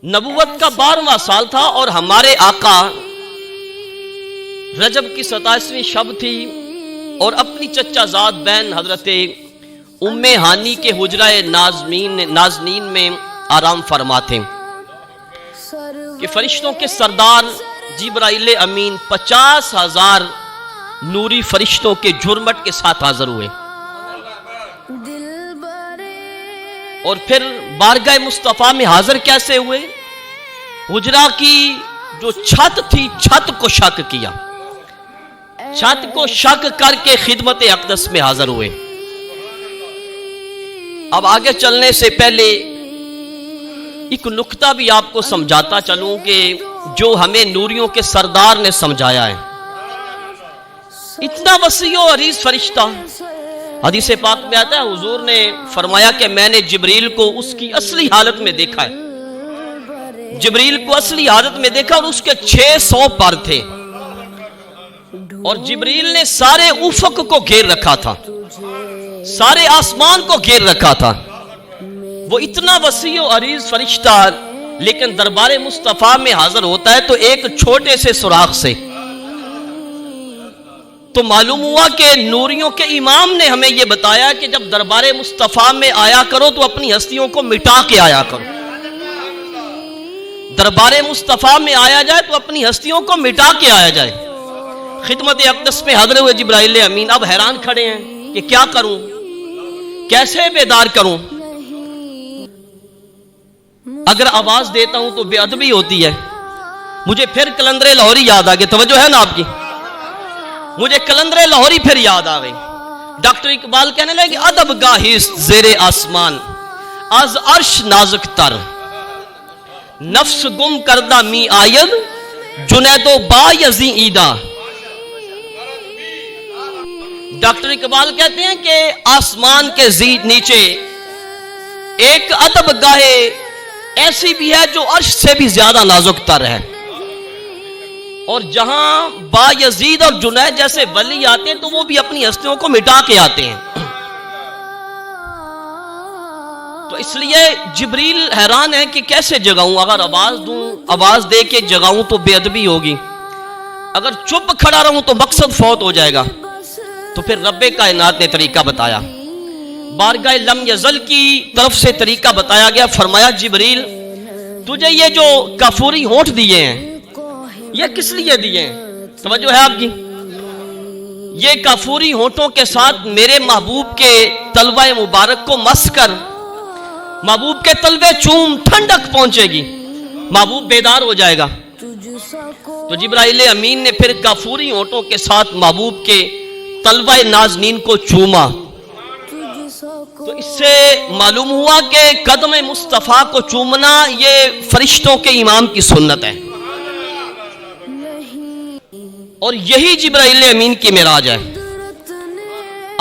नबुवत का 12वां साल था और हमारे आका रजब की 27वीं शब थी और अपनी चचाजाद बहन हजरत उम्मे हानी के हुजराए नाजनीन में आराम फरमाते कि फरिश्तों के सरदार जिब्राइल अमीन 50,000 नूरी फरिश्तों के झुरमट के साथ हाजिर हुए और फिर बारगाह मुस्तफा में हाजिर कैसे हुए? हुजरा की जो छत थी, छत को शक किया, छत को शक करके खिदमत अक़दस में हाजिर हुए। अब आगे चलने से पहले एक नुक्ता भी आपको समझाता चलूं कि जो हमें नूरियों के सरदार ने समझाया है। इतना वसीओ अरीज फरिश्ता, हदीस पाक में आता है हुजूर ने फरमाया कि मैंने जिब्रील को उसकी असली हालत में देखा है। जिब्रील को असली हालत में देखा और उसके 600 पर थे और जिब्रील ने सारे उफक को घेर रखा था, सारे आसमान को घेर रखा था। वो इतना वसीओ अरीज फरिश्ता लेकिन दरबार मुस्तफा में हाजिर होता है तो एक छोटे से सुराख से। तो मालूम हुआ कि नूरियों के इमाम ने हमें यह बताया कि जब दरबार मुस्तफा में आया करो तो अपनी हस्तियों को मिटा के आया करो। दरबार मुस्तफा में आया जाए तो अपनी हस्तियों को मिटा के आया जाए। खिदमत अक़दस में हाजिर हुए जिब्राइल अमीन अब हैरान खड़े हैं कि क्या करूं, कैसे बेदार करूं। अगर आवाज देता हूं तो बेअदबी होती है। मुझे फिर कलंदर लाहौरी याद आ गए, तवज्जो है ना आपकी? मुझे कलंदर लाहौरी फिर याद आ गई। डॉक्टर इकबाल कहने लगे अदब गाहिस ज़ेरे आसमान आज अर्श नाजुक तर नफ्स गुम करदा मी आयद जुनैदो बा यजी ईदा। डॉक्टर इकबाल कहते हैं कि आसमान के नीचे एक अदब गाहे ऐसी भी है जो अर्श से भी ज्यादा नाजुक तर है और जहां बायजीद और जुनैद जैसे वली आते हैं तो वो भी अपनी हस्तियों को मिटा के आते हैं। तो इसलिए जिब्रील हैरान है कि कैसे जगाऊं, अगर आवाज दूं, आवाज दे के जगाऊं तो बेअदबी होगी, अगर चुप खड़ा रहूं तो मकसद फौत हो जाएगा। तो फिर रब्बे कायनात ने तरीका बताया, बारगाह लम यज़ल की तरफ से तरीका बताया गया। फरमाया जिब्रील तुझे ये जो काफूरी होंठ दिए हैं ये किस लिए दिए हैं? तवज्जो है आपकी? ये काफूरी होंठों के साथ मेरे महबूब के तलवा मुबारक को मस कर, महबूब के तलवे चूम, ठंडक पहुंचेगी, महबूब बेदार हो जाएगा। तो जिब्राइल अमीन ने फिर काफूरी होंठों के साथ महबूब के तलवा नाजनीन को चूमा। तो इससे मालूम हुआ कि कदम मुस्तफा को चूमना ये फरिश्तों के इमाम की सुन्नत है और यही जिब्राइल अमीन की मेराज है।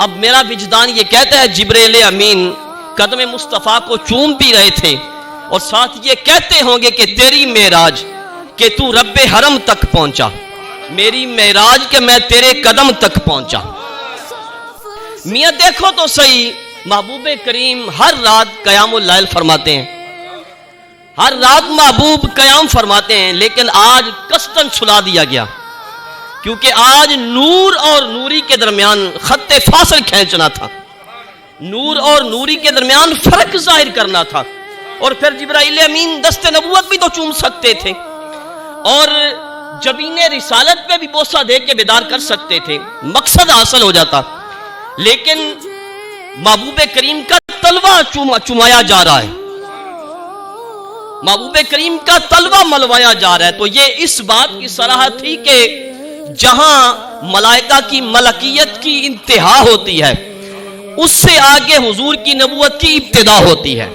अब मेरा विजदान ये कहता है जिब्राइल अमीन कदम मुस्तफा को चूम भी रहे थे और साथ ये कहते होंगे कि तेरी मेराज कि तू रब्बे हरम तक पहुंचा, मेरी मेराज के मैं तेरे कदम तक पहुंचा। मियां देखो तो सही, महबूब करीम हर रात क़यामुल लैल फरमाते हैं, हर रात महबूब क़याम फरमाते हैं, लेकिन आज कस्तन छुला दिया गया क्योंकि आज नूर और नूरी के दरमियान खत्ते फासिल खींचना था, नूर और नूरी के दरमियान फर्क जाहिर करना था। और फिर जिब्राइल अमीन दस्ते नबूवत भी तो चूम सकते थे और जबीने रिसालत पे भी बोसा दे के बेदार कर सकते थे, मकसद हासिल हो जाता। लेकिन महबूब करीम का तलवा चुमाया जा रहा है, महबूब करीम का तलवा मलवाया जा रहा है। तो ये इस बात की सराहत थी कि जहां मलाइका की मलकियत की इंतहा होती है उससे आगे हुजूर की नबूवत की इब्तिदा होती है।